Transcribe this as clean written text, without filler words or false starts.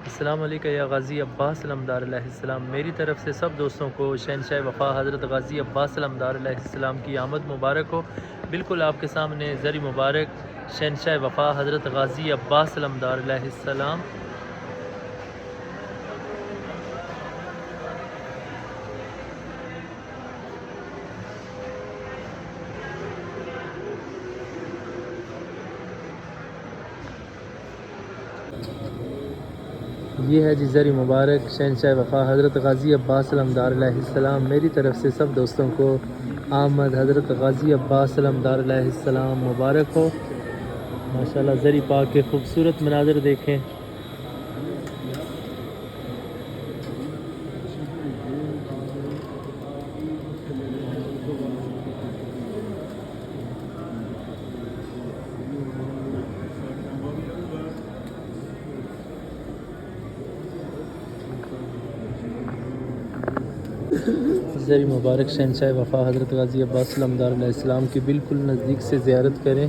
अस्सलाम वालेकुम या गाज़ी अब्बास अलमदार अलैहिस्सलाम। मेरी तरफ़ से सब दोस्तों को शहनशाह वफ़ा हज़रत गाज़ी अब्बास अलमदार अलैहिस्सलाम की आमद मुबारक हो। बिल्कुल आपके सामने ज़री मुबारक शहनशाह वफ़ा हज़रत गाज़ी अब्बास अलमदार अलैहिस्सलाम। ये है जी ज़री मुबारक शहनशाह वफ़ा हज़रत गाज़ी अब्बास अलमदार अलैहिस्सलाम। मेरी तरफ़ से सब दोस्तों को आमद हज़रत गाज़ी अब्बास अलमदार अलैहिस्सलाम मुबारक हो। माशाल्लाह ज़री पाक के खूबसूरत मनाज़र देखें। ज़री मुबारक शहनशाह वफ़ा हज़रत गाज़ी अब्बास अलमदार अलैहिस्सलाम की बिल्कुल नज़दीक से ज़ियारत करें।